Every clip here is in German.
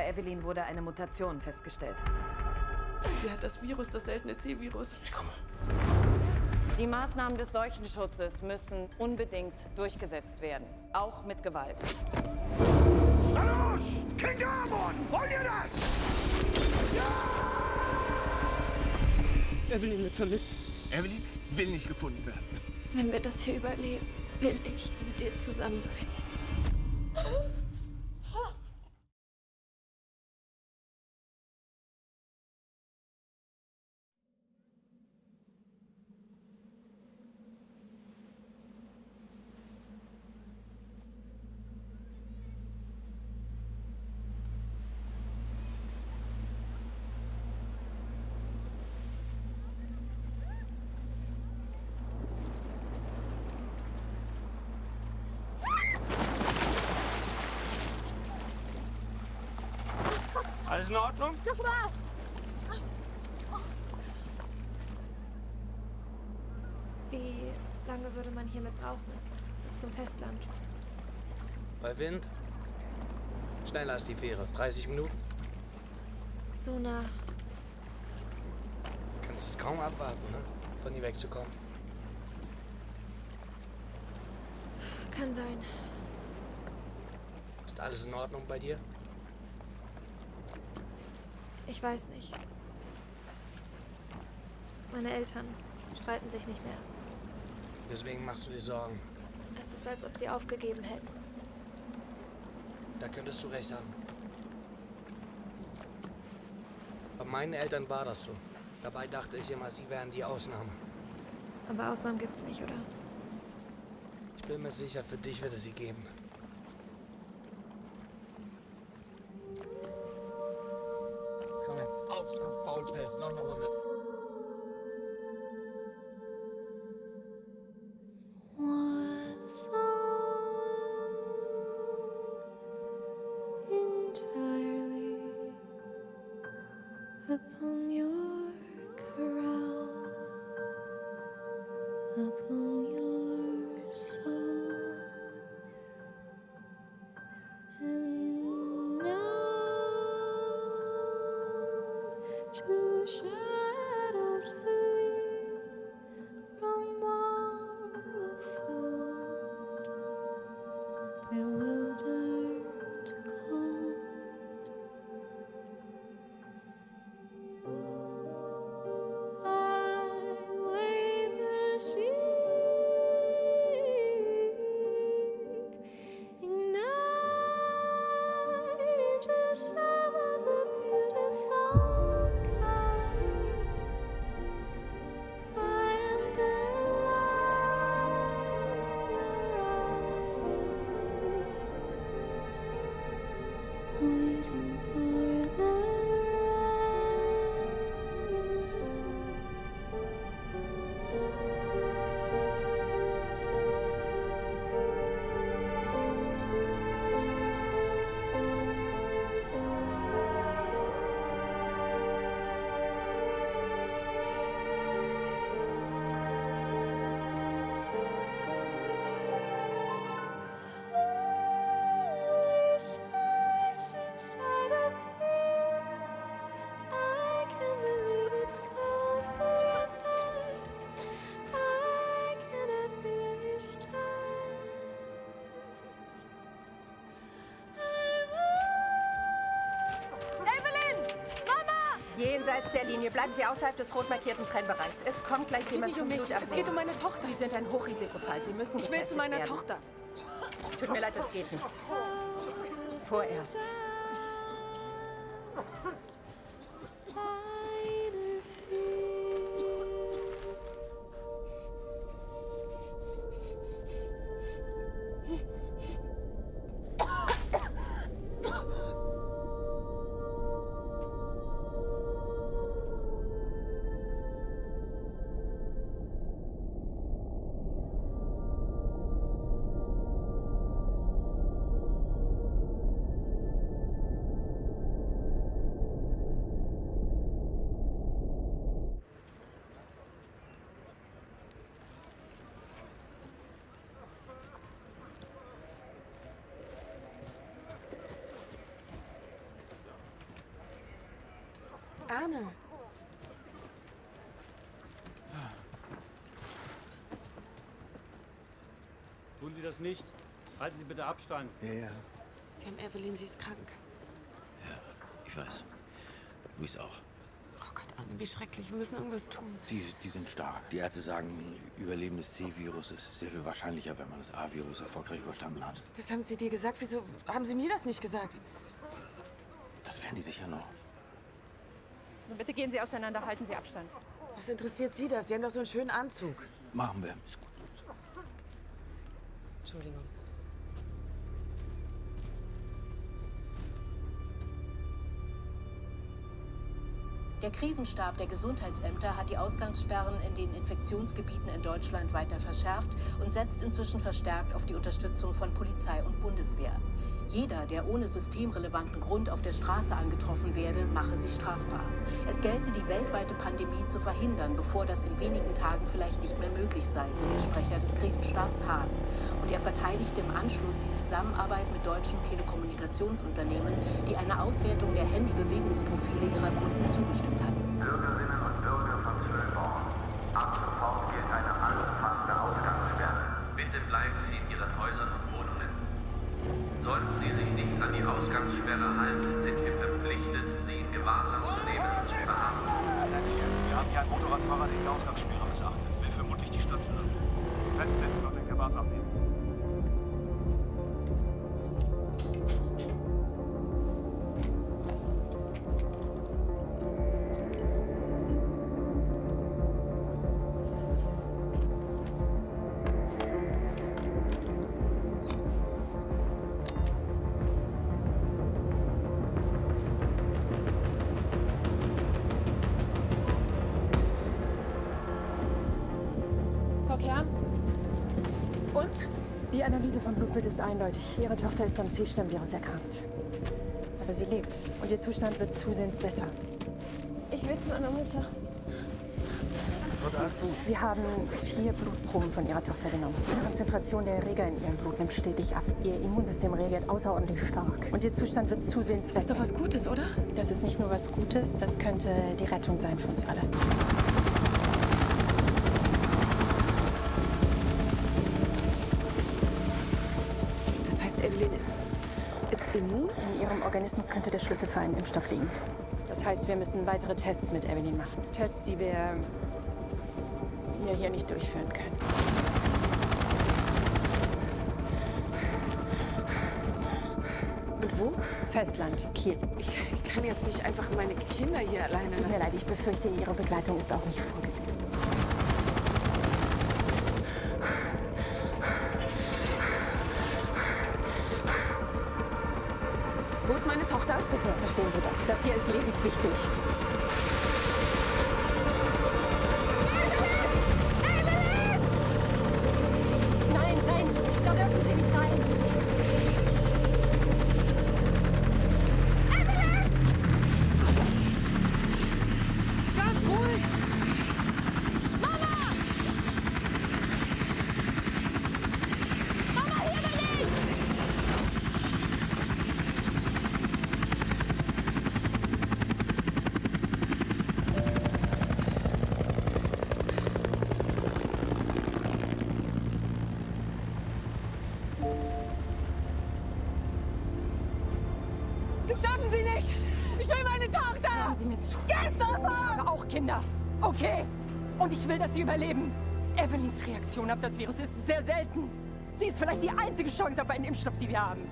Evelyn wurde eine Mutation festgestellt. Sie hat das Virus, das seltene C-Virus. Ich komme. Die Maßnahmen des Seuchenschutzes müssen unbedingt durchgesetzt werden. Auch mit Gewalt. Na los! King Amon! Wollt ihr das? Evelyn wird vermisst. Evelyn will nicht gefunden werden. Wenn wir das hier überleben, will ich mit dir zusammen sein. Alles in Ordnung? Das war... Wie lange würde man hiermit brauchen? Bis zum Festland. Bei Wind? Schneller als die Fähre. 30 Minuten? So nah. Kannst es kaum abwarten, ne? Von hier wegzukommen. Kann sein. Ist alles in Ordnung bei dir? Ich weiß nicht. Meine Eltern streiten sich nicht mehr. Deswegen machst du dir Sorgen. Es ist, als ob sie aufgegeben hätten. Da könntest du recht haben. Bei meinen Eltern war das so. Dabei dachte ich immer, sie wären die Ausnahme. Aber Ausnahmen gibt's nicht, oder? Ich bin mir sicher, für dich wird es sie geben. Komm jetzt, auf Faulpelz, noch eine Runde. Upon your crown, upon your soul, and now two shadows flee from all the fold, bewildered, cold. Waiting for the inside of me. I can't believe it's coming. I cannot face time. Evelyn! Mama! Jenseits der Linie. Bleiben Sie außerhalb des rot markierten Trennbereichs. Es kommt gleich jemand Nicht zum um mich. Blutabnehmen. Es geht um meine Tochter. Sie sind ein Hochrisikofall. Sie müssen Ich will getestet zu meiner werden. Tochter. Tut mir leid, das geht nicht. Vorerst. Arne. Tun Sie das nicht. Halten Sie bitte Abstand. Ja. Sie haben Evelyn, sie ist krank. Ja, ich weiß. Luis auch. Oh Gott, Arne, wie schrecklich. Wir müssen irgendwas tun. Die sind stark. Die Ärzte sagen, Überleben des C-Virus ist sehr viel wahrscheinlicher, wenn man das A-Virus erfolgreich überstanden hat. Das haben sie dir gesagt. Wieso haben sie mir das nicht gesagt? Das werden die sicher noch. Bitte gehen Sie auseinander, halten Sie Abstand. Was interessiert Sie das? Sie haben doch so einen schönen Anzug. Machen wir. Ist gut. Entschuldigung. Der Krisenstab der Gesundheitsämter hat die Ausgangssperren in den Infektionsgebieten in Deutschland weiter verschärft und setzt inzwischen verstärkt auf die Unterstützung von Polizei und Bundeswehr. Jeder, der ohne systemrelevanten Grund auf der Straße angetroffen werde, mache sich strafbar. Es gelte, die weltweite Pandemie zu verhindern, bevor das in wenigen Tagen vielleicht nicht mehr möglich sei, so der Sprecher des Krisenstabs Hahn. Und er verteidigte im Anschluss die Zusammenarbeit mit deutschen Telekommunikationsunternehmen, die eine Auswertung der Handybewegungsprofile ihrer Kunden zugestimmt hatten. Bürgerinnen und Bürger von Schönborn. Ab sofort gilt eine allumfassende Ausgangssperre. Bitte bleiben Sie in Ihren Häusern und Wohnungen. Sollten Sie sich nicht an die Ausgangssperre halten, sind wir verpflichtet, Sie in Gewahrsam zu nehmen und zu verhaften. Wir haben hier einen Motorradfahrer, der die Ausgangssperre missachtet. Will vermutlich die Stadt verlassen. Festsetzen und in Gewahrsam nehmen. Die Analyse vom Blutbild ist eindeutig. Ihre Tochter ist am C-Stammvirus erkrankt. Aber sie lebt und ihr Zustand wird zusehends besser. Ich will zu meiner Mutter. Wir haben 4 Blutproben von ihrer Tochter genommen. Die Konzentration der Erreger in ihrem Blut nimmt stetig ab. Ihr Immunsystem reagiert außerordentlich stark. Und ihr Zustand wird zusehends besser. Das ist doch was Gutes, oder? Das ist nicht nur was Gutes, das könnte die Rettung sein für uns alle. Evelyn ist immun? In ihrem Organismus könnte der Schlüssel für einen Impfstoff liegen. Das heißt, wir müssen weitere Tests mit Evelyn machen. Tests, die wir hier nicht durchführen können. Und wo? Festland, Kiel. Ich kann jetzt nicht einfach meine Kinder hier alleine lassen. Tut mir leid, ich befürchte, ihre Begleitung ist auch nicht vorgesehen. Wo ist meine Tochter? Bitte, verstehen Sie doch. Das hier ist lebenswichtig. Nein, da dürfen Sie nicht rein. Ganz ruhig! Mama, hier bin ich! Das dürfen Sie nicht! Ich will meine Tochter! Hören Sie mir zu. Geh sofort! Aber auch Kinder. Okay. Und ich will, dass sie überleben. Evelyns Reaktion auf das Virus ist sehr selten. Sie ist vielleicht die einzige Chance auf einen Impfstoff, die wir haben.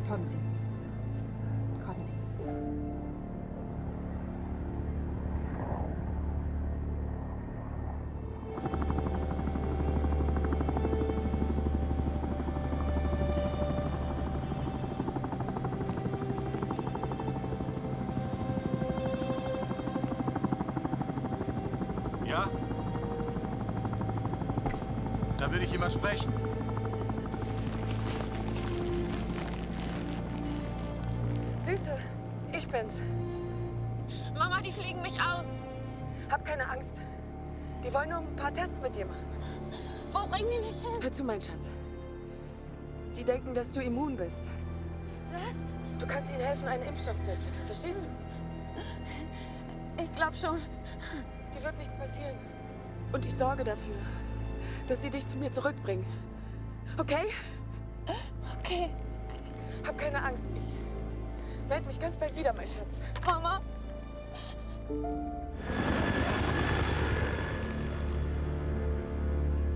Kommen Sie. Kommen Sie. Ja? Da will ich jemand sprechen. Süße, ich bin's. Mama, die fliegen mich aus. Hab keine Angst. Die wollen nur ein paar Tests mit dir machen. Wo bringen die mich hin? Hör zu, mein Schatz. Die denken, dass du immun bist. Was? Du kannst ihnen helfen, einen Impfstoff zu entwickeln. Verstehst du? Ich glaube schon. Dir wird nichts passieren. Und ich sorge dafür, dass sie dich zu mir zurückbringen. Okay? Okay. Hab keine Angst. Ich melde mich ganz bald wieder, mein Schatz. Mama.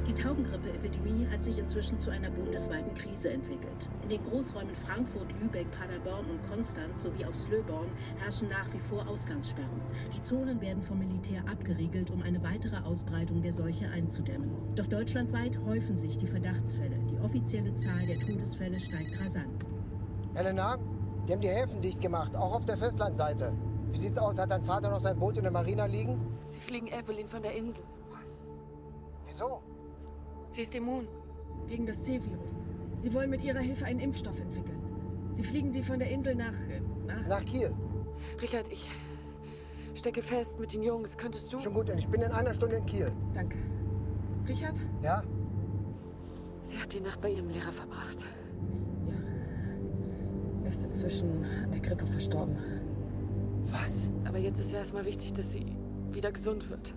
Die Taubengrippe-Epidemie hat sich inzwischen zu einer bundesweiten Krise entwickelt. In den Großräumen Frankfurt, Lübeck, Paderborn und Konstanz sowie auf Slöborn herrschen nach wie vor Ausgangssperren. Die Zonen werden vom Militär abgeriegelt, um eine weitere Ausbreitung der Seuche einzudämmen. Doch deutschlandweit häufen sich die Verdachtsfälle. Die offizielle Zahl der Todesfälle steigt rasant. Elena, die haben die Häfen dicht gemacht, auch auf der Festlandseite. Wie sieht's aus? Hat dein Vater noch sein Boot in der Marina liegen? Sie fliegen Evelyn von der Insel. Wieso? Sie ist immun. Gegen das C-Virus. Sie wollen mit ihrer Hilfe einen Impfstoff entwickeln. Sie fliegen sie von der Insel nach Kiel. Richard, ich stecke fest mit den Jungs. Könntest du? Schon gut, denn ich bin in einer Stunde in Kiel. Danke. Richard? Ja? Sie hat die Nacht bei ihrem Lehrer verbracht. Ja. Er ist inzwischen an der Grippe verstorben. Was? Aber jetzt ist ja erstmal wichtig, dass sie wieder gesund wird.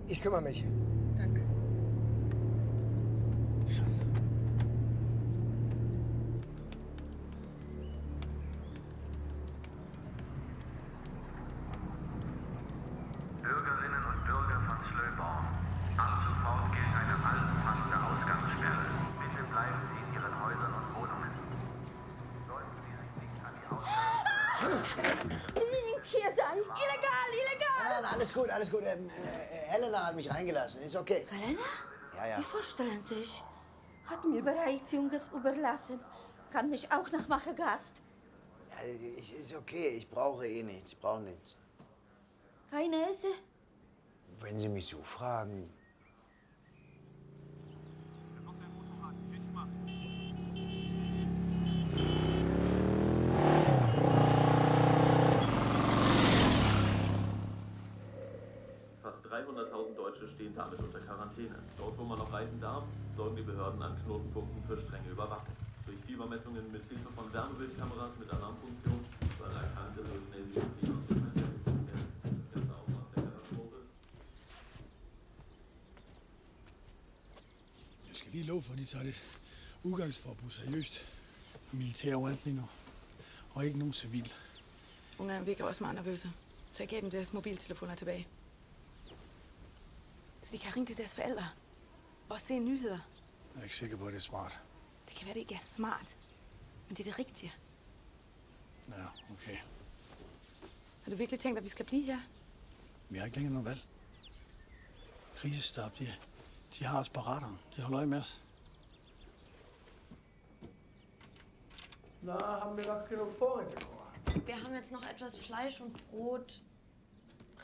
Ich kümmere mich. Danke. Scheiße. Bürgerinnen und Bürger von Slöborn. Ab sofort gilt eine allumfassende Ausgangssperre. Bitte bleiben Sie in Ihren Häusern und Wohnungen. Sollten Sie sich nicht an die Ausgangssperre... Sie liegen hier sein. Illegal, illegal. Nein, alles gut, alles gut. Helena hat mich reingelassen, ist okay. Helena? Ja. Wie vorstellen Sie sich? Hat mir bereits Junges überlassen. Kann ich auch nach Machegast. Ja, ist okay, ich brauche eh nichts, ich brauche nichts. Keine Esse? Wenn Sie mich so fragen. Fast 300.000 Deutsche stehen damit unter Quarantäne. Dort, wo man noch reisen darf, sorgen die Behörden an Knotenpunkten für strenge Überwachung. Durch Fiebermessungen mit Hilfe von Wärmebildkameras mit Alarmfunktion soll Erkrankte so schnell wie möglich ausgemessen werden. Das ganze Ausmaß der Katastrophe. Jeg skal lige love for, at de tager det udgangsforbud seriøst. Militær overalt lige nu. Og ikke nogen civil. Ungerne virker også meget nervøse. Så jeg gav dem deres mobiltelefoner tilbage. Så de kan ringe til deres forældre. Og se nyheder. Jeg er ikke sikker på, at det er smart. Det kan være, det ikke er smart. Men det er det rigtige. Ja, okay. Har du virkelig tænkt, at vi skal blive her? Vi har ikke længere noget valg. Krisestab, de har os på radaren. De holder øje med os. Na, haben wir noch genug Vorräte, Cora? Wir haben jetzt noch etwas Fleisch und Brot.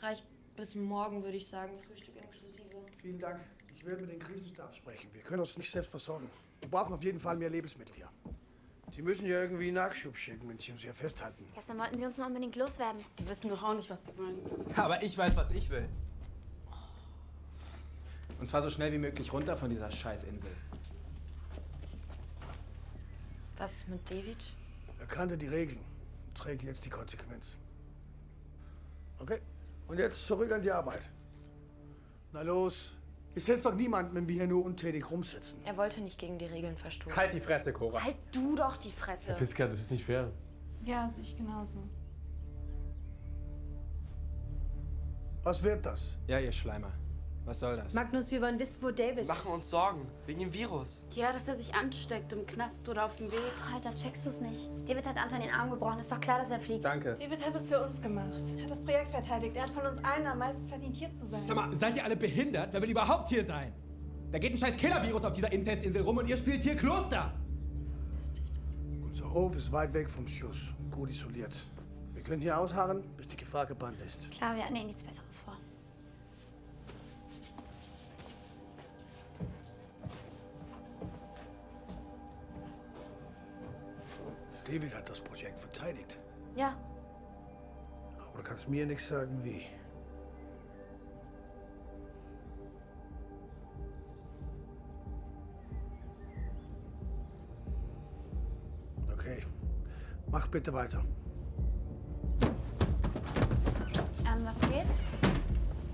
Reicht bis morgen, würde ich sagen. Frühstück inklusive. Vielen Dank. Ich werde mit den Krisenstab sprechen. Wir können uns nicht selbst versorgen. Wir brauchen auf jeden Fall mehr Lebensmittel hier. Sie müssen ja irgendwie Nachschub schicken, wenn Sie uns hier festhalten. Gestern wollten Sie uns noch unbedingt loswerden. Die wissen doch auch nicht, was sie wollen. Aber ich weiß, was ich will. Und zwar so schnell wie möglich runter von dieser Scheißinsel. Was mit David? Er kannte die Regeln und trägt jetzt die Konsequenz. Okay, und jetzt zurück an die Arbeit. Na los. Es hilft doch niemandem, wenn wir hier nur untätig rumsitzen. Er wollte nicht gegen die Regeln verstoßen. Halt die Fresse, Cora. Halt du doch die Fresse. Herr Fisker, das ist nicht fair. Ja, sehe ich genauso. Was wird das? Ja, ihr Schleimer. Was soll das? Magnus, wir wollen wissen, wo David ist. Wir machen uns Sorgen. Wegen dem Virus. Ja, dass er sich ansteckt im Knast oder auf dem Weg. Alter, checkst du's nicht? David hat Anton den Arm gebrochen. Ist doch klar, dass er fliegt. Danke. David hat es für uns gemacht. Er hat das Projekt verteidigt. Er hat von uns allen am meisten verdient, hier zu sein. Sag mal, seid ihr alle behindert? Wer will überhaupt hier sein? Da geht ein scheiß Killer-Virus auf dieser Inzestinsel rum und ihr spielt hier Kloster. Unser Hof ist weit weg vom Schuss und gut isoliert. Wir können hier ausharren, bis die Gefahr gebannt ist. Klar, wir hatten eh nichts Besseres vor. David hat das Projekt verteidigt. Ja. Aber du kannst mir nichts sagen, wie. Okay. Mach bitte weiter. Was geht?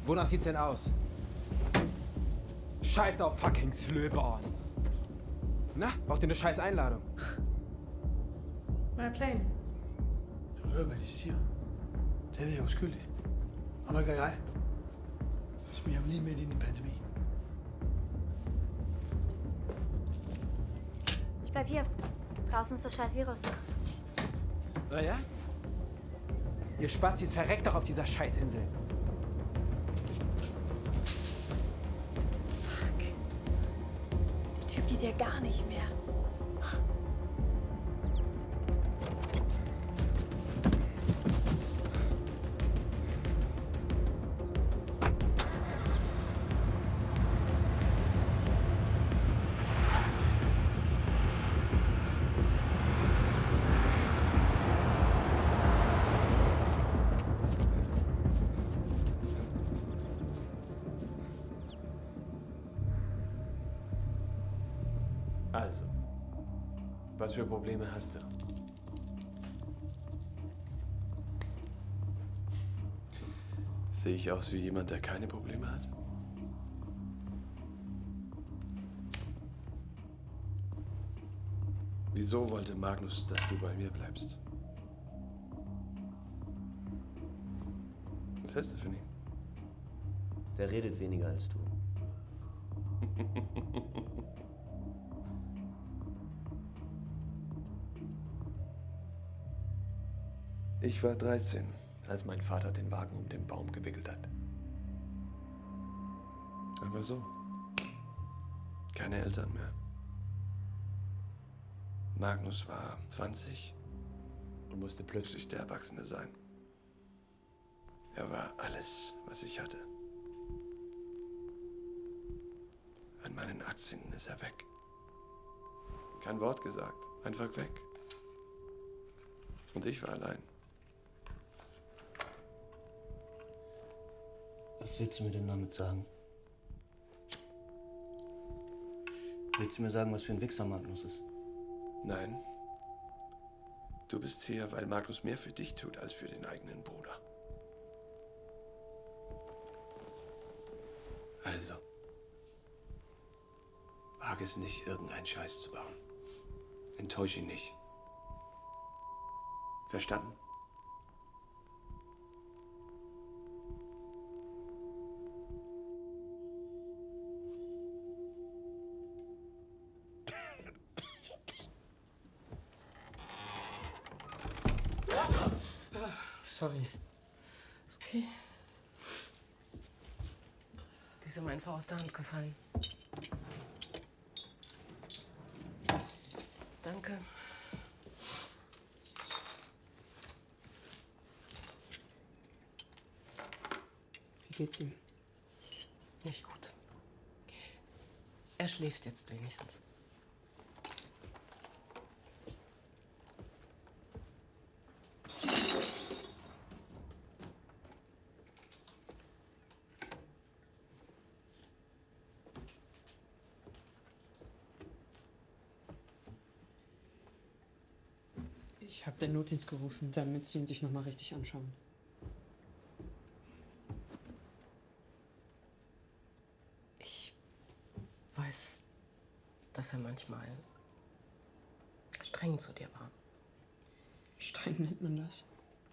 Wonach sieht's denn aus? Scheiß auf fucking Slöborn. Na, braucht ihr eine scheiß Einladung? My plane. Du hører, hvad de siger. Det er jeg uskyldig. Og hvad gør jeg? Jeg smiger ham lige midt i en pandemi. Ich bleib hier. Draußen ist das scheiß Virus. Na ja? Ihr Spastis verreckt doch auf dieser Scheißinsel. Fuck. Der Typ geht ja gar nicht mehr. Also, was für Probleme hast du? Sehe ich aus wie jemand, der keine Probleme hat? Wieso wollte Magnus, dass du bei mir bleibst? Was hältst du von ihm? Der redet weniger als du. Ich war 13, als mein Vater den Wagen um den Baum gewickelt hat. Einfach so. Keine Eltern mehr. Magnus war 20 und musste plötzlich der Erwachsene sein. Er war alles, was ich hatte. An meinen 18. ist er weg. Kein Wort gesagt, einfach weg. Und ich war allein. Was willst du mir denn damit sagen? Willst du mir sagen, was für ein Wichser Magnus ist? Nein. Du bist hier, weil Magnus mehr für dich tut, als für den eigenen Bruder. Also, wage es nicht, irgendeinen Scheiß zu bauen. Enttäusch ihn nicht. Verstanden? Sorry. Ist okay. Die ist ihm einfach aus der Hand gefallen. Danke. Wie geht's ihm? Nicht gut. Er schläft jetzt wenigstens. Ich habe den Notdienst gerufen, damit sie ihn sich noch mal richtig anschauen. Ich weiß, dass er manchmal streng zu dir war. Streng nennt man das?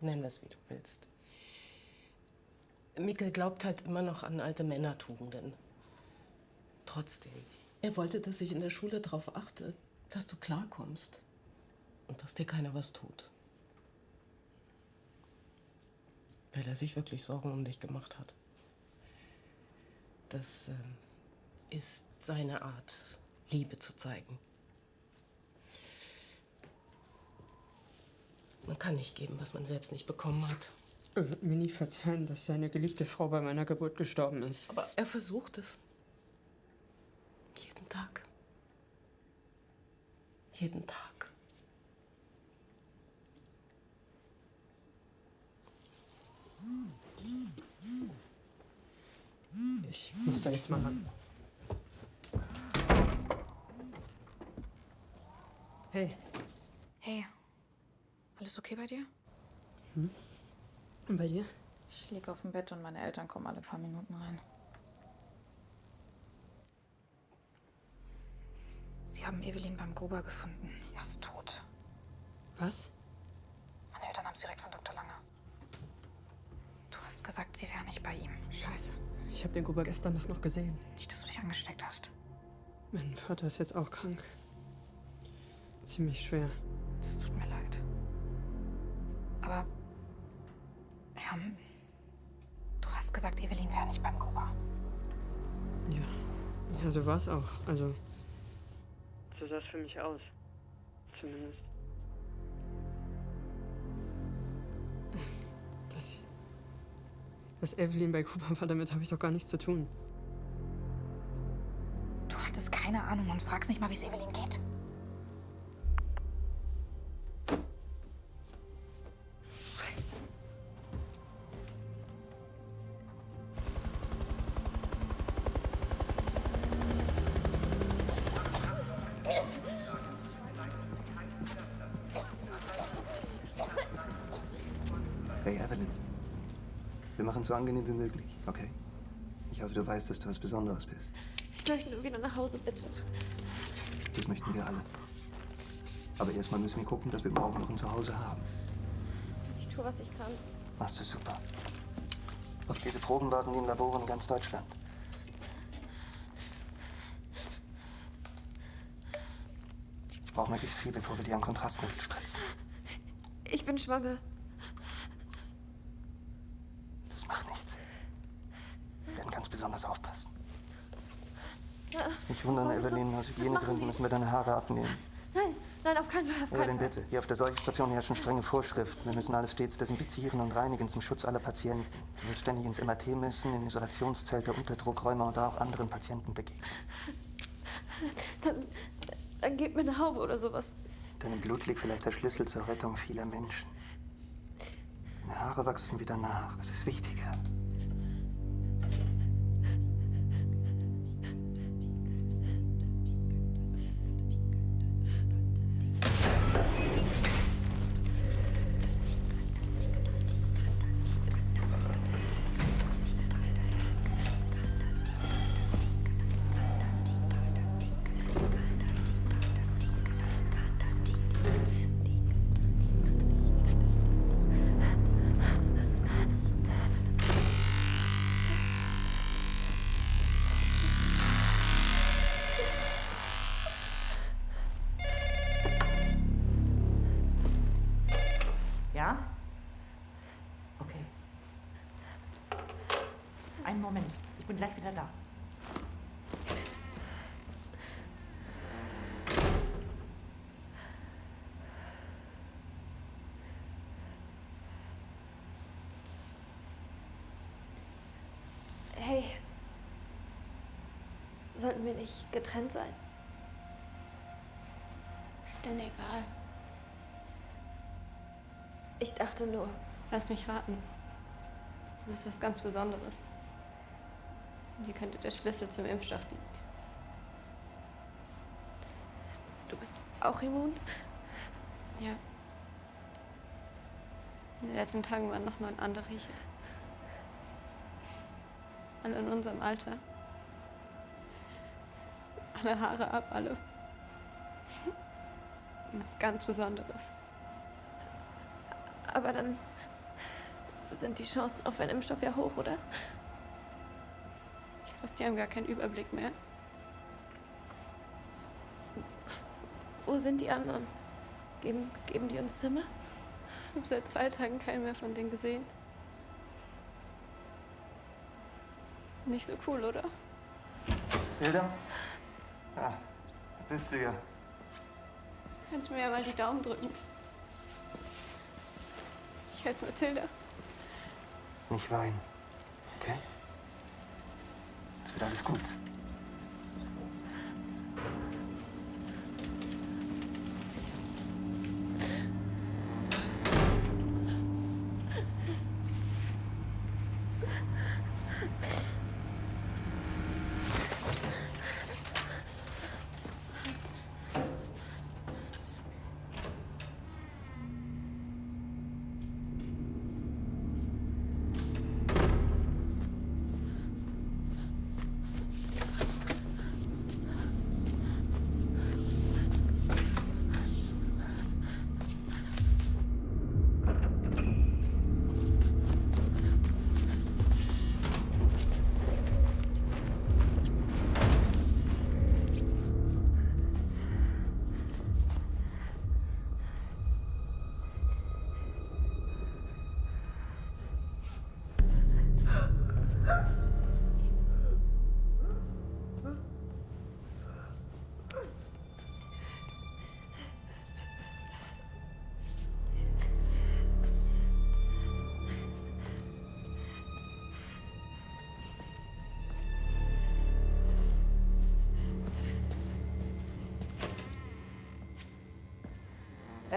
Nenn es, wie du willst. Mikkel glaubt halt immer noch an alte Männertugenden. Trotzdem. Er wollte, dass ich in der Schule darauf achte, dass du klarkommst. Und dass dir keiner was tut. Weil er sich wirklich Sorgen um dich gemacht hat. Das ist seine Art, Liebe zu zeigen. Man kann nicht geben, was man selbst nicht bekommen hat. Er wird mir nie verzeihen, dass seine geliebte Frau bei meiner Geburt gestorben ist. Aber er versucht es. Jeden Tag. Jeden Tag. Ich muss da jetzt mal ran. Hey. Hey, Alles okay bei dir? Hm? Und bei dir? Ich lieg auf dem Bett und meine Eltern kommen alle paar Minuten rein. Sie haben Evelyn beim Gruber gefunden. Er ist tot. Was? Meine Eltern haben es direkt von Dr. Lange. Du hast gesagt, sie wäre nicht bei ihm. Scheiße. Ich habe den Gruber gestern Nacht noch gesehen. Nicht, dass du dich angesteckt hast. Mein Vater ist jetzt auch krank. Ziemlich schwer. Es tut mir leid. Aber... Ja, du hast gesagt, Evelyn wäre nicht beim Gruber. Ja, so war's auch. Also... So sah es für mich aus. Zumindest. Dass Evelyn bei Gruber war, damit habe ich doch gar nichts zu tun. Du hattest keine Ahnung und fragst nicht mal, wie es Evelyn geht. Scheiße. Hey, Evelyn. Wir machen es so angenehm wie möglich, okay? Ich hoffe, du weißt, dass du was Besonderes bist. Ich möchte nur wieder nach Hause, bitte. Das möchten wir alle. Aber erstmal müssen wir gucken, dass wir morgen noch ein Zuhause haben. Ich tue, was ich kann. Machst du super. Auf diese Proben warten die in Laboren in ganz Deutschland. Ich brauche möglichst viel, bevor wir dir ein Kontrastmittel spritzen. Ich bin schwanger. Das macht nichts. Wir werden ganz besonders aufpassen. Ja, Nicht wundern, Frau Isser, Evelyn, aus was Hygienegründen machen müssen wir deine Haare abnehmen. Nein, nein, auf keinen Fall, auf keinen Evelyn, Fall. bitte. Hier auf der Seuchenstation herrschen strenge Vorschriften. Wir müssen alles stets desinfizieren und reinigen zum Schutz aller Patienten. Du wirst ständig ins MRT müssen, in Isolationszelte, Unterdruckräume und auch anderen Patienten begegnen. Dann gib mir eine Haube oder sowas. Deinem Blut liegt vielleicht der Schlüssel zur Rettung vieler Menschen. Deine Haare wachsen wieder nach. Das ist wichtiger. Ja? Okay. Einen Moment. Ich bin gleich wieder da. Hey. Sollten wir nicht getrennt sein? Ist denn egal. Ich dachte nur. Lass mich raten. Du bist was ganz Besonderes. Und hier könnte der Schlüssel zum Impfstoff liegen. Du bist auch immun? Ja. In den letzten Tagen waren noch 9 andere hier. Alle in unserem Alter. Alle Haare ab, alle. Was ganz Besonderes. Aber dann sind die Chancen auf einen Impfstoff ja hoch, oder? Ich glaube, die haben gar keinen Überblick mehr. Wo sind die anderen? Geben die uns Zimmer? Ich habe seit 2 Tagen keinen mehr von denen gesehen. Nicht so cool, oder? Hilda? Ah, bist du ja. Kannst du mir ja mal die Daumen drücken? Ich heiße Mathilda. Nicht weinen, okay? Es wird alles gut.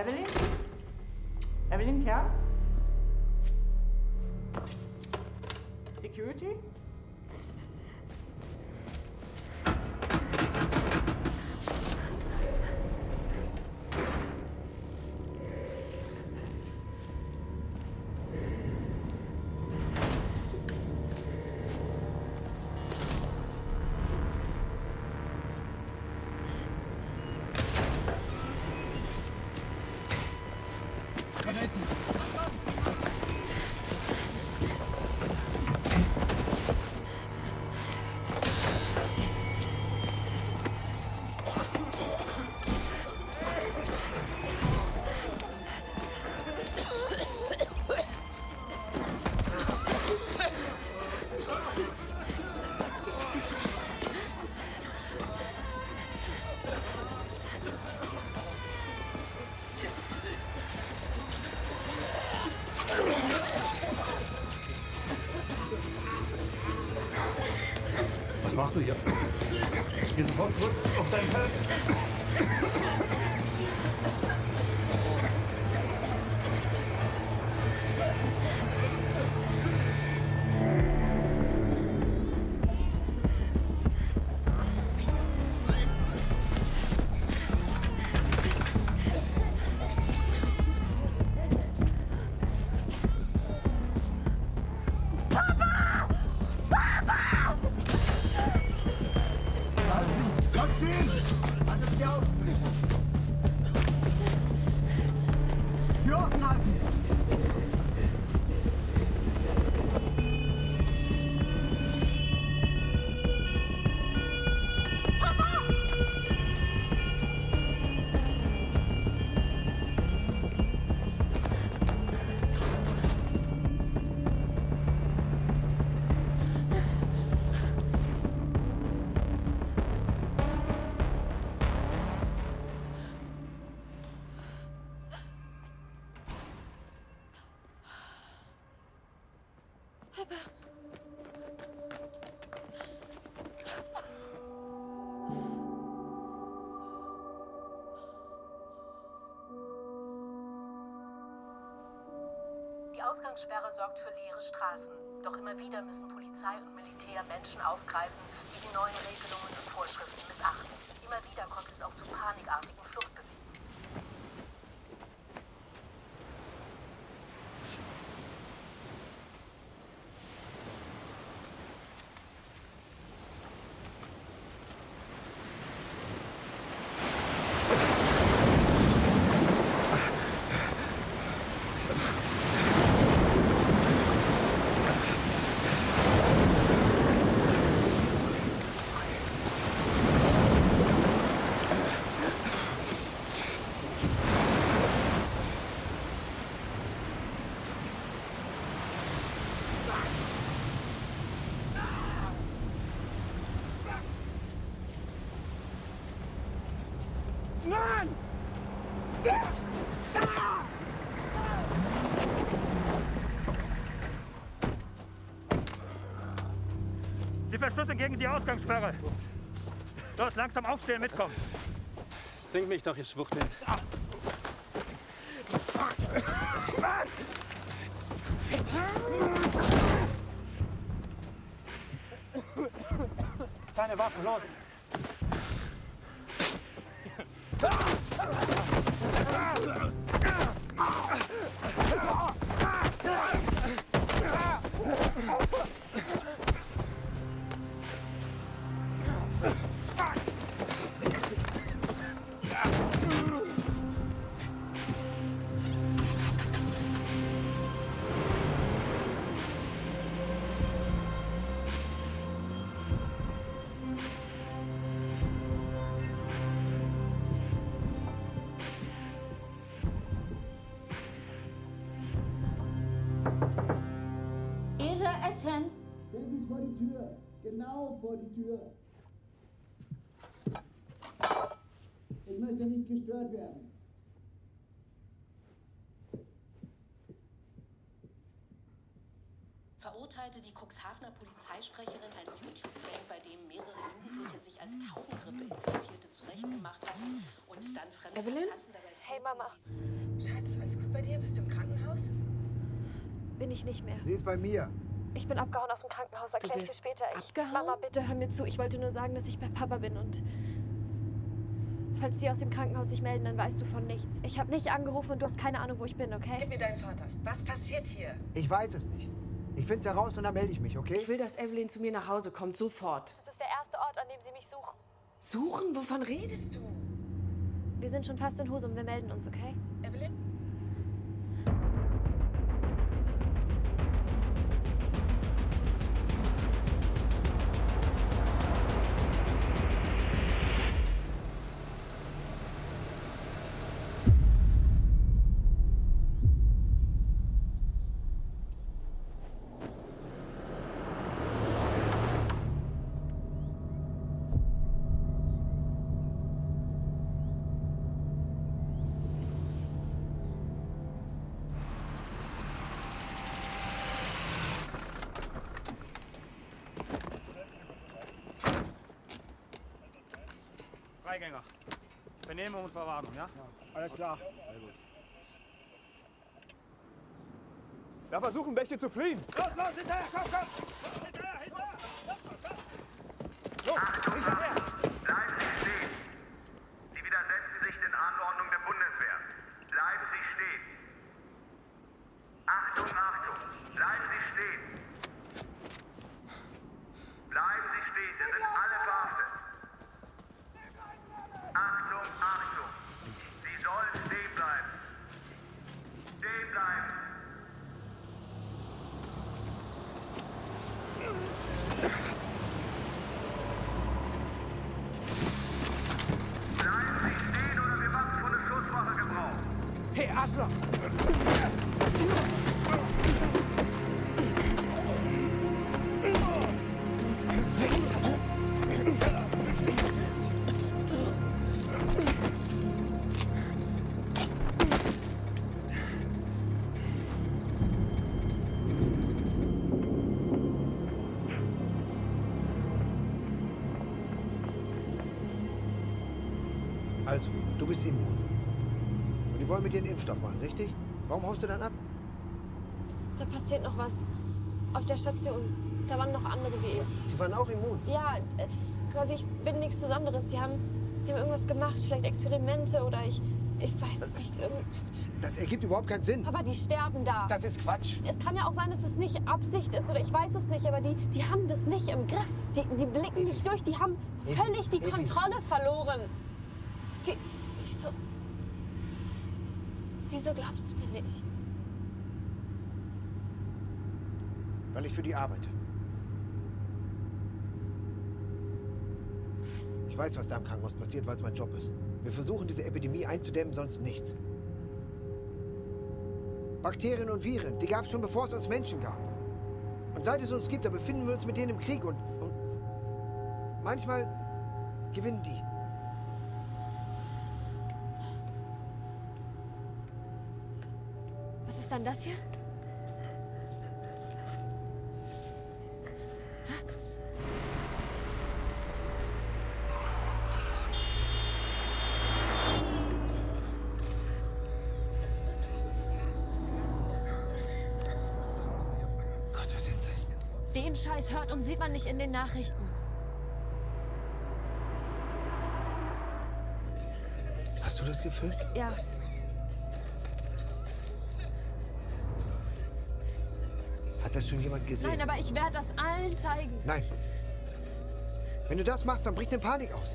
Evelyn? Evelyn, Kerl? Security? Was machst du hier? Geh sofort zurück auf dein Feld. Die Ausgangssperre sorgt für leere Straßen. Doch immer wieder müssen Polizei und Militär Menschen aufgreifen, die die neuen Regelungen und Vorschriften missachten. Immer wieder kommt es auch zu panikartigen Fluchtbewegungen. Mann! Sie verstoßen gegen die Ausgangssperre. Los, langsam aufstehen, mitkommen. Zwing mich doch, ihr Schwuchtel. Keine Waffen, los! Essen. Stellen Sie es vor die Tür. Genau vor die Tür. Ich möchte nicht gestört werden. Verurteilte die Cuxhavener Polizeisprecherin ein YouTube-Prank, bei dem mehrere Jugendliche sich als Taubengrippe Infizierte zurechtgemacht hatten und dann fremde Evelyn? Passanten dabei Hey, Mama. Schatz, alles gut bei dir? Bist du im Krankenhaus? Bin ich nicht mehr. Sie ist bei mir. Ich bin abgehauen aus dem Krankenhaus. Erklär ich dir später. abgehauen? Mama, bitte hör mir zu. Ich wollte nur sagen, dass ich bei Papa bin und... Falls die aus dem Krankenhaus sich melden, dann weißt du von nichts. Ich habe nicht angerufen und du hast keine Ahnung, wo ich bin, okay? Gib mir deinen Vater. Was passiert hier? Ich weiß es nicht. Ich find's heraus und dann melde ich mich, okay? Ich will, dass Evelyn zu mir nach Hause kommt, sofort. Das ist der erste Ort, an dem sie mich suchen. Suchen? Wovon redest du? Wir sind schon fast in Husum. Wir melden uns, okay? Evelyn? Freigänger. Vernehmung und Verwahrung, ja? Alles klar. Sehr gut. Da versuchen welche zu fliehen. Los, hinterher, komm! Hinterher! Hinterher! Bleiben Sie stehen. Sie widersetzen sich den Anordnungen der Bundeswehr. Bleiben Sie stehen. Achtung! Bleiben Sie stehen. Bleiben Sie stehen, Sie sind alle verhaftet. Achtung! Sie sollen stehen bleiben. Stehen bleiben. Bleiben Sie stehen oder wir machen von der Schusswaffe Gebrauch. Hey, Arschloch! Also, du bist immun. Und die wollen mit dir einen Impfstoff machen, richtig? Warum haust du dann ab? Da passiert noch was. Auf der Station. Da waren noch andere wie ich. Die waren auch immun? Ja, quasi, ich bin nichts Besonderes. Die haben irgendwas gemacht. Vielleicht Experimente oder ich weiß es nicht. Das ergibt überhaupt keinen Sinn. Aber die sterben da. Das ist Quatsch. Es kann ja auch sein, dass es nicht Absicht ist oder ich weiß es nicht, aber die haben das nicht im Griff. Die blicken nicht durch, die haben völlig die Kontrolle verloren. Wieso glaubst du mir nicht? Weil ich für die arbeite. Was? Ich weiß, was da im Krankenhaus passiert, weil es mein Job ist. Wir versuchen, diese Epidemie einzudämmen, sonst nichts. Bakterien und Viren, die gab es schon, bevor es uns Menschen gab. Und seit es uns gibt, da befinden wir uns mit denen im Krieg und manchmal gewinnen die. Was ist dann das hier? Gott, was ist das? Den Scheiß hört und sieht man nicht in den Nachrichten. Hast du das gefilmt? Ja. Hat das schon jemand gesehen? Nein, aber ich werde das allen zeigen. Nein. Wenn du das machst, dann bricht eine Panik aus.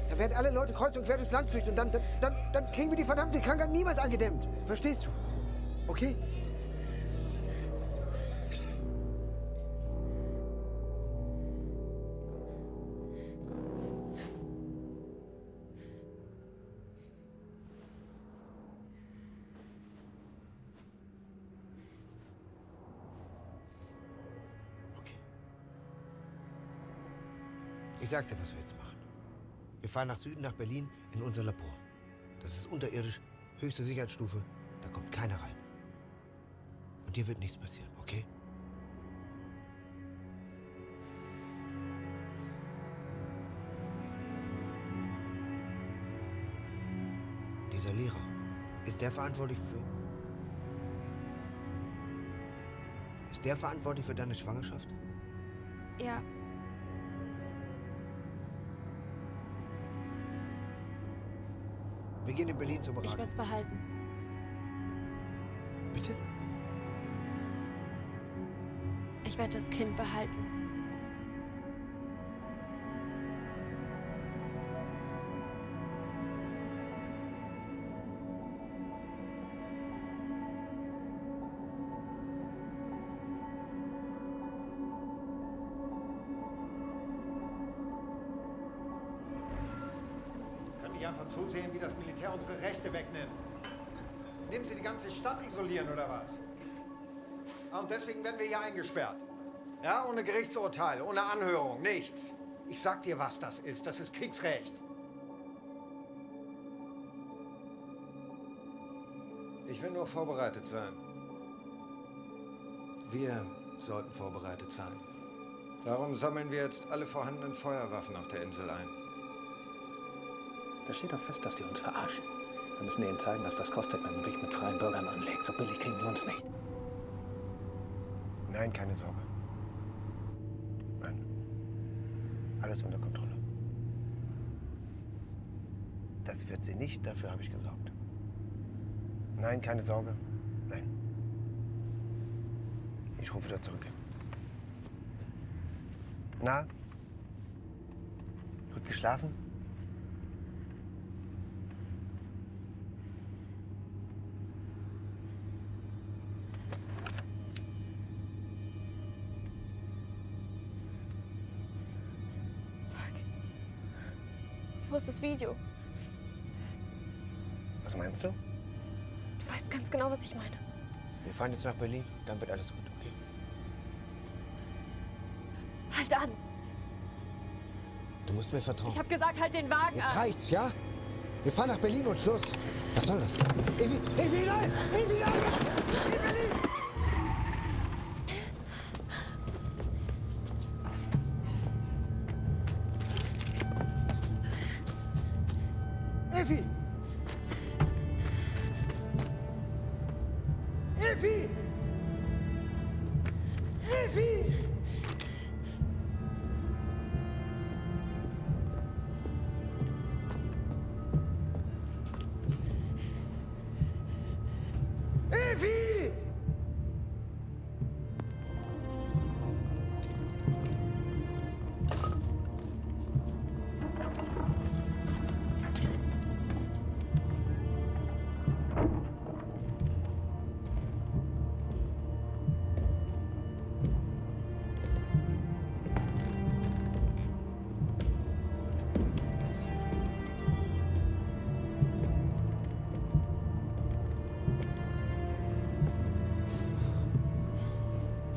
Dann werden alle Leute kreuz und quer durchs Land flüchten und dann kriegen wir die verdammte Krankheit niemals eingedämmt. Verstehst du? Okay? Ich sag dir, was wir jetzt machen. Wir fahren nach Süden, nach Berlin, in unser Labor. Das ist unterirdisch, höchste Sicherheitsstufe. Da kommt keiner rein. Und dir wird nichts passieren, okay? Dieser Lehrer, Ist der verantwortlich für deine Schwangerschaft? Ja. Wir gehen in Berlin zur Beratung. Ich werde es behalten. Bitte? Ich werde das Kind behalten. Einfach zusehen, wie das Militär unsere Rechte wegnimmt. Nehmen Sie die ganze Stadt isolieren, oder was? Ah, und deswegen werden wir hier eingesperrt. Ja, ohne Gerichtsurteil, ohne Anhörung, nichts. Ich sag dir, was das ist. Das ist Kriegsrecht. Ich will nur vorbereitet sein. Wir sollten vorbereitet sein. Darum sammeln wir jetzt alle vorhandenen Feuerwaffen auf der Insel ein. Da steht doch fest, dass die uns verarschen. Wir müssen ihnen zeigen, was das kostet, wenn man sich mit freien Bürgern anlegt. So billig kriegen die uns nicht. Nein, keine Sorge. Nein. Alles unter Kontrolle. Das wird sie nicht, dafür habe ich gesorgt. Nein, keine Sorge. Nein. Ich rufe wieder zurück. Na? Gut geschlafen? Wo ist das Video? Was meinst du? Du weißt ganz genau, was ich meine. Wir fahren jetzt nach Berlin, dann wird alles gut, okay? Halt an! Du musst mir vertrauen. Ich hab gesagt, halt den Wagen Jetzt an! reicht's, ja? Wir fahren nach Berlin und Schluss. Was soll das? Evi, nein! Evi, nein! Evi! Evi! Evi! Evi!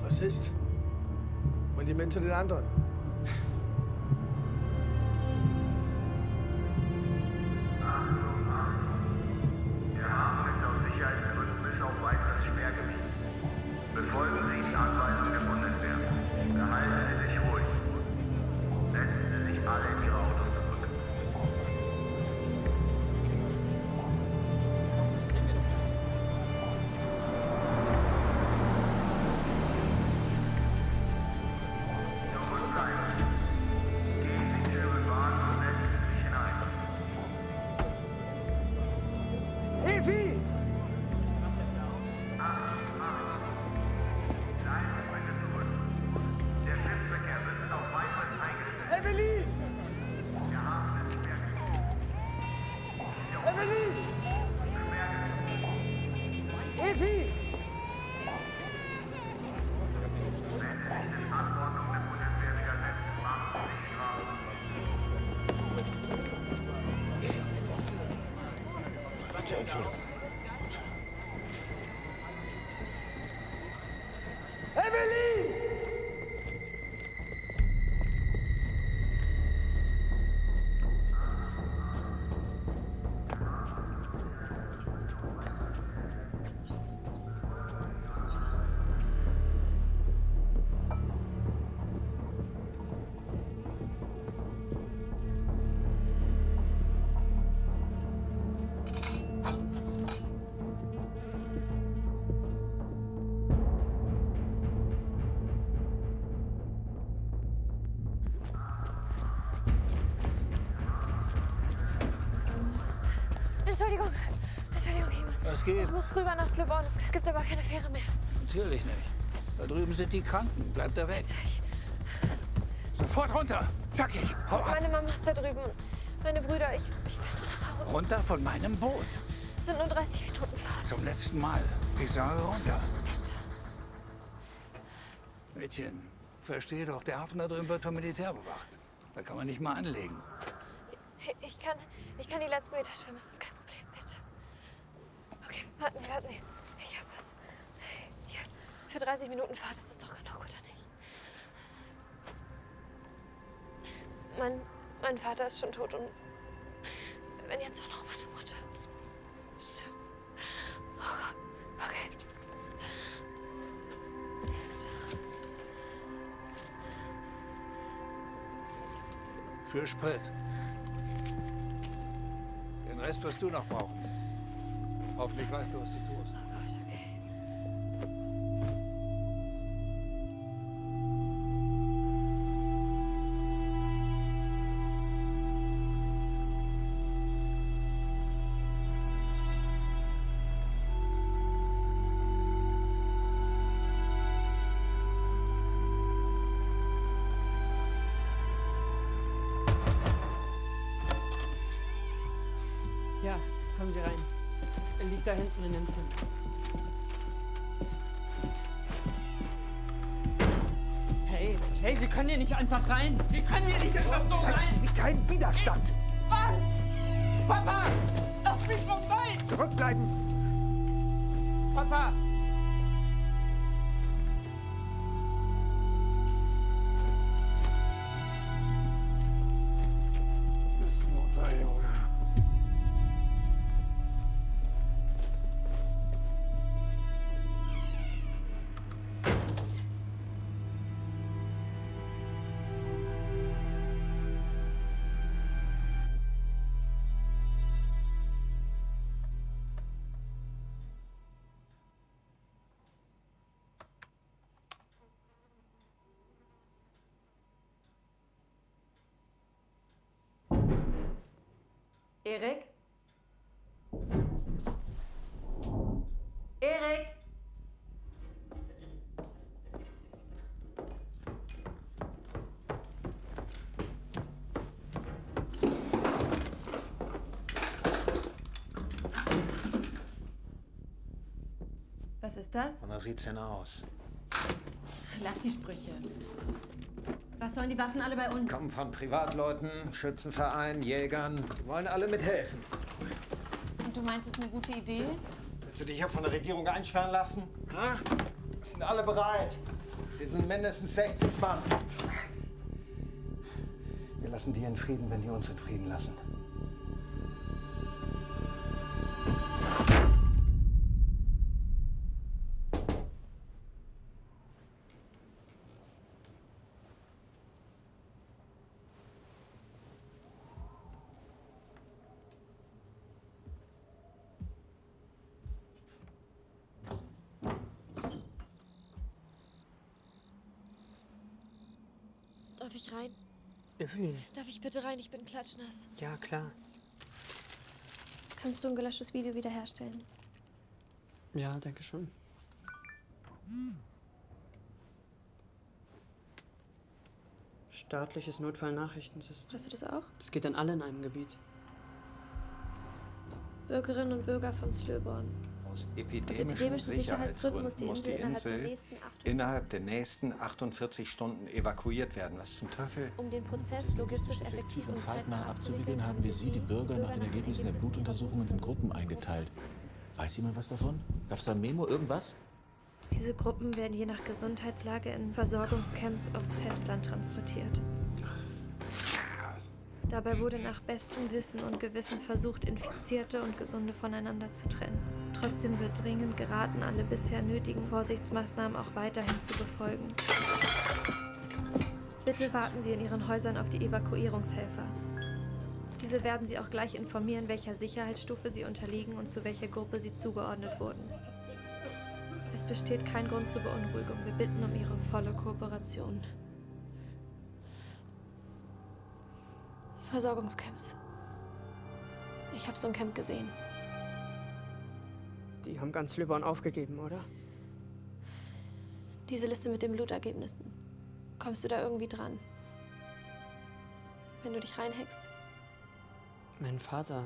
Was ist? Monument zu den anderen. Der Hafen ist aus Sicherheitsgründen bis auf weiteres Sperrgebiet. Befolgen Sie die Anweisung der Bundeswehr. Behalten Sie sich ruhig. Setzen Sie sich alle in Ihre Autos zurück. Evi! Der Schiffsverkehr wird bis auf weiteres eingestellt. Evelyn! Der Hafen ist sperrgebiet. Evelyn! Evi! Wenn Sie sich den Anordnungen der Bundeswehr widersetzen, machen Sie sich strafbar. Warte, Entschuldigung. Evelyn! Entschuldigung, ich muss rüber nach Slobon. Es gibt aber keine Fähre mehr. Natürlich nicht. Da drüben sind die Kranken. Bleibt da weg. Sofort runter. Zackig. Hau ab. Meine Mama ist da drüben. Meine Brüder, ich will nur nach Hause. Runter von meinem Boot. Es sind nur 30 Minuten Fahrt. Zum letzten Mal. Ich sage runter. Mädchen, verstehe doch, der Hafen da drüben wird vom Militär bewacht. Da kann man nicht mal anlegen. Ich kann die letzten Meter schwimmen, das ist kein Problem, bitte. Okay, warten Sie. Ich hab was. Hier, für 30 Minuten Fahrt ist das doch genug, oder nicht? Mein Vater ist schon tot und wenn jetzt auch noch meine Mutter. Stimmt. Oh Gott, okay. Für Sprit. Den Rest wirst du noch brauchen. Hoffentlich weißt du, was du tust. Oh Gott, okay. Ja, kommen Sie rein. Er liegt da hinten in dem Zimmer. Hey, Sie können hier nicht einfach rein. Sie können hier nicht einfach so rein. Sie keinen Widerstand. Mann! Papa! Lass mich mal rein! Zurückbleiben! Papa! Mutter, Junge. Erik? Erik? Was ist das? Und da sieht's denn aus? Lass die Sprüche. Was sollen die Waffen alle bei uns? Kommen von Privatleuten, Schützenvereinen, Jägern. Die wollen alle mithelfen. Und du meinst, es ist eine gute Idee? Willst du dich ja von der Regierung einsperren lassen? Ha? Sind alle bereit? Wir sind mindestens 60 Mann. Wir lassen die in Frieden, wenn die uns in Frieden lassen. Darf ich rein? Evelyn. Darf ich bitte rein? Ich bin klatschnass. Ja, klar. Kannst du ein gelöschtes Video wiederherstellen? Ja, danke schon. Staatliches Notfallnachrichtensystem. Hast du das auch? Das geht an alle in einem Gebiet. Bürgerinnen und Bürger von Slöborn. Aus epidemischen Sicherheitsgründen muss die Insel innerhalb der nächsten 48 Stunden evakuiert werden. Was zum Teufel? Um den Prozess logistisch effektiv und zeitnah abzuwickeln, haben wir Sie, die Bürger, nach den Ergebnissen der Blutuntersuchungen in Gruppen eingeteilt. Weiß jemand was davon? Gab's da ein Memo, irgendwas? Diese Gruppen werden je nach Gesundheitslage in Versorgungscamps aufs Festland transportiert. Dabei wurde nach bestem Wissen und Gewissen versucht, Infizierte und Gesunde voneinander zu trennen. Trotzdem wird dringend geraten, alle bisher nötigen Vorsichtsmaßnahmen auch weiterhin zu befolgen. Bitte warten Sie in Ihren Häusern auf die Evakuierungshelfer. Diese werden Sie auch gleich informieren, welcher Sicherheitsstufe Sie unterliegen und zu welcher Gruppe Sie zugeordnet wurden. Es besteht kein Grund zur Beunruhigung. Wir bitten um Ihre volle Kooperation. Versorgungscamps. Ich habe so ein Camp gesehen. Die haben ganz Lübborn aufgegeben, oder? Diese Liste mit den Blutergebnissen. Kommst du da irgendwie dran? Wenn du dich reinhackst? Mein Vater.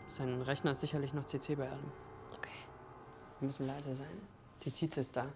Sein Rechner ist sicherlich noch CC bei allem. Okay. Wir müssen leise sein. Die Tietze ist da.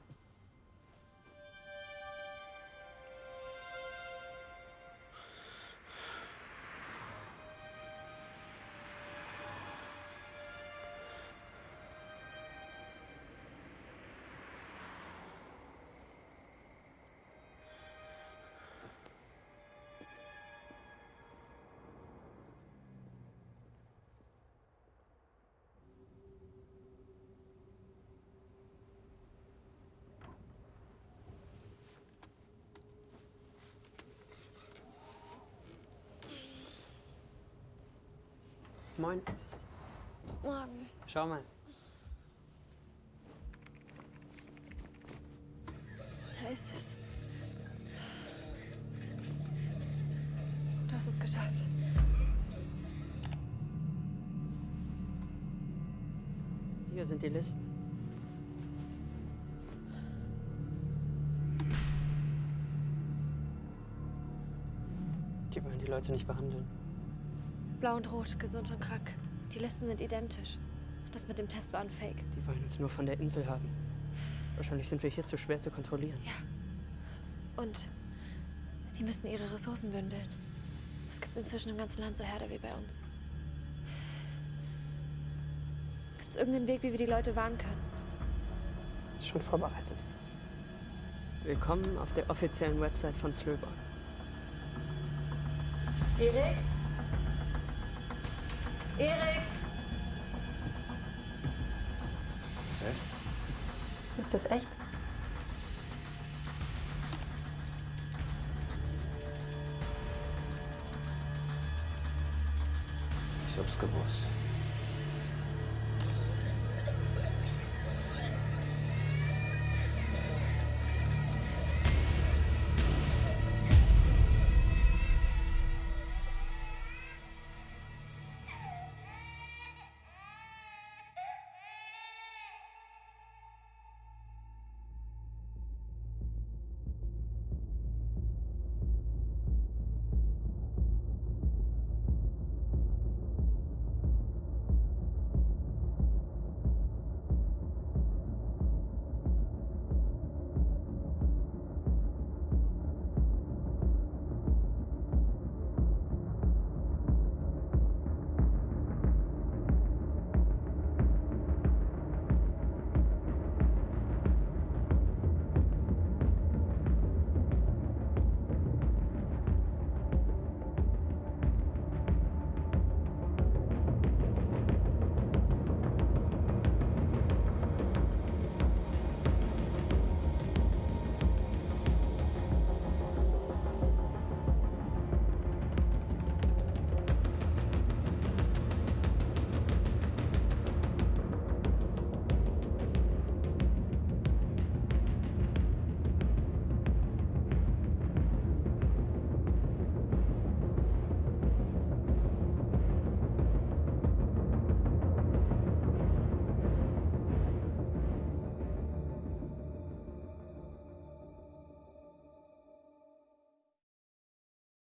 Moin. Morgen. Schau mal. Da ist es. Du hast es geschafft. Hier sind die Listen. Die wollen die Leute nicht behandeln. Blau und Rot, gesund und krank. Die Listen sind identisch. Das mit dem Test war ein Fake. Die wollen uns nur von der Insel haben. Wahrscheinlich sind wir hier zu schwer zu kontrollieren. Ja. Und die müssen ihre Ressourcen bündeln. Es gibt inzwischen im ganzen Land so Herde wie bei uns. Gibt es irgendeinen Weg, wie wir die Leute warnen können? Ist schon vorbereitet. Willkommen auf der offiziellen Website von Slöborn. Erik? Erik! Ist das echt? Ist das echt? Ich hab's gewusst.